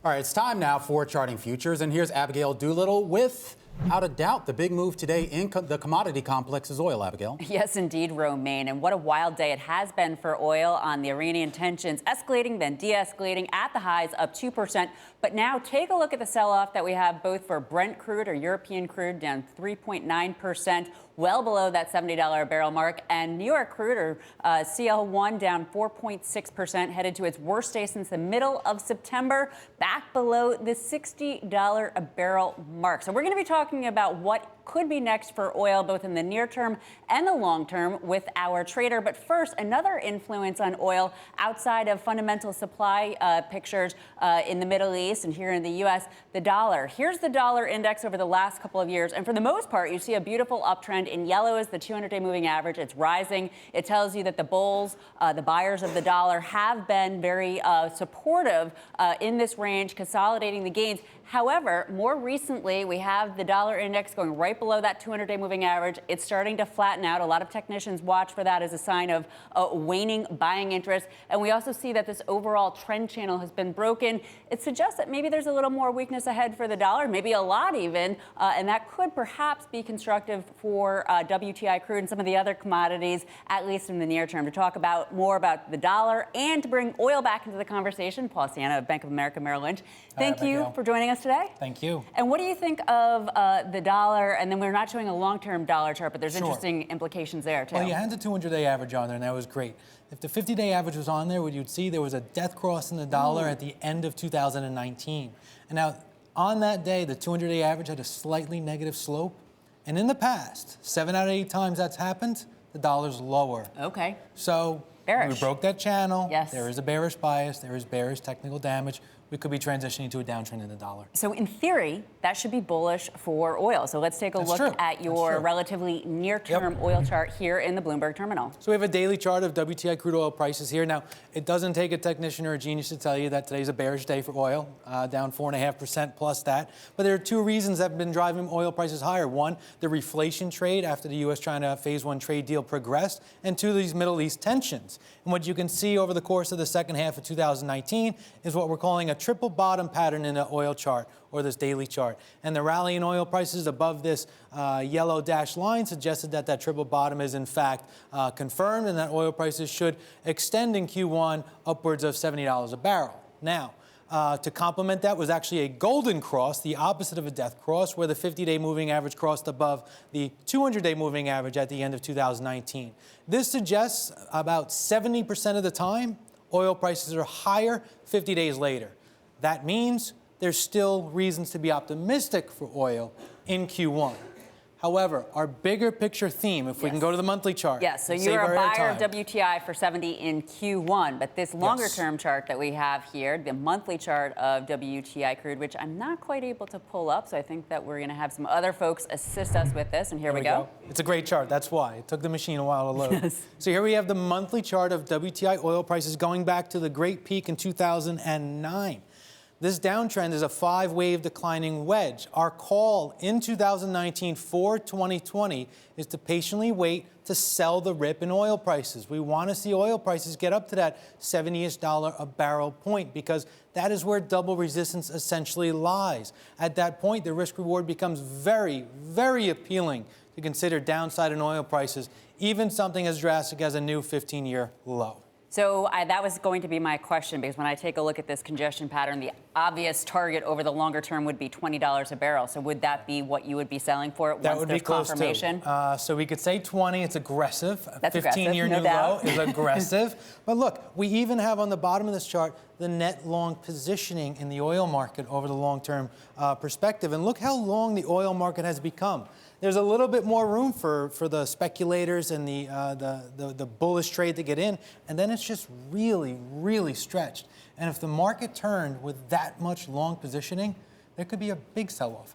All right, it's time now for Charting Futures, and here's Abigail Doolittle with, without a doubt, the big move today in the commodity complex is oil, Abigail. Yes, indeed, Romaine. And what a wild day it has been for oil on the Iranian tensions, escalating, then de-escalating at the highs, up 2%. But now take a look at the sell-off that we have both for Brent crude or European crude, down 3.9%, well below that $70 a barrel mark. And New York crude or CL1 down 4.6%, headed to its worst day since the middle of September, back below the $60 a barrel mark. So we're going to be talking about what could be next for oil, both in the near term and the long term, with our trader. But first, another influence on oil outside of fundamental supply pictures in the Middle East and here in the U.S., the dollar. Here's the dollar index over the last couple of years. And for the most part, you see a beautiful uptrend. In yellow is the 200-day moving average. It's rising. It tells you that the bulls, the buyers of the dollar, have been very supportive in this range, consolidating the gains. However, more recently, we have the dollar index going right below that 200-day moving average. It's starting to flatten out. A lot of technicians watch for that as a sign of waning buying interest. And we also see that this overall trend channel has been broken. It suggests that maybe there's a little more weakness ahead for the dollar, maybe a lot even, and that could perhaps be constructive for WTI crude and some of the other commodities, at least in the near term. To talk about more about the dollar and to bring oil back into the conversation, Ciana of Bank of America Merrill Lynch. Thank you for joining us today. Thank you. And what do you think of the dollar? And then we're not showing a long-term dollar chart, but there's interesting implications there, too. Well, you had the 200-day average on there, and that was great. If the 50-day average was on there, what you'd see, there was a death cross in the dollar at the end of 2019. And now, on that day, the 200-day average had a slightly negative slope. And in the past, 7 out of 8 times that's happened, the dollar's lower. Okay. So bearish. We broke that channel. Yes. There is a bearish bias. There is bearish technical damage. We could be transitioning to a downtrend in the dollar. So in theory, that should be bullish for oil. So let's take a look at your relatively near-term oil chart here in the Bloomberg terminal. So we have a daily chart of WTI crude oil prices here. Now, it doesn't take a technician or a genius to tell you that today's a bearish day for oil, down 4.5% plus that. But there are two reasons that have been driving oil prices higher. One, the reflation trade after the U.S.-China Phase 1 trade deal progressed, and two, these Middle East tensions. And what you can see over the course of the second half of 2019 is what we're calling a triple bottom pattern in the oil chart, or this daily chart. And the rally in oil prices above this yellow dashed line suggested that that triple bottom is in fact confirmed, and that oil prices should extend in Q1 upwards of $70 a barrel. Now, to complement that was actually a golden cross, the opposite of a death cross, where the 50-day moving average crossed above the 200-day moving average at the end of 2019. This suggests about 70% of the time, oil prices are higher 50 days later. That means there's still reasons to be optimistic for oil in Q1. However, our bigger picture theme, if we can go to the monthly chart. Yes, so you're a buyer of WTI for 70 in Q1, but this longer-term chart that we have here, the monthly chart of WTI crude, which I'm not quite able to pull up, so I think that we're going to have some other folks assist us with this, and here we go. It's a great chart, that's why. It took the machine a while to load. Yes. So here we have the monthly chart of WTI oil prices going back to the great peak in 2009. This downtrend is a 5-wave declining wedge. Our call in 2019 for 2020 is to patiently wait to sell the rip in oil prices. We want to see oil prices get up to that $70-ish a barrel point, because that is where double resistance essentially lies. At that point, the risk reward becomes very, very appealing to consider downside in oil prices, even something as drastic as a new 15-year low. So that was going to be my question, because when I take a look at this congestion pattern, the obvious target over the longer term would be $20 a barrel. So would that be what you would be selling for it once there's confirmation? So we could say 20. It's aggressive. That's 15-year new low is aggressive. But look, we even have on the bottom of this chart the net long positioning in the oil market over the long-term perspective. And look how long the oil market has become. There's a little bit more room for the speculators and the bullish trade to get in, and then it's just really, really stretched. And if the market turned with that much long positioning, there could be a big sell-off.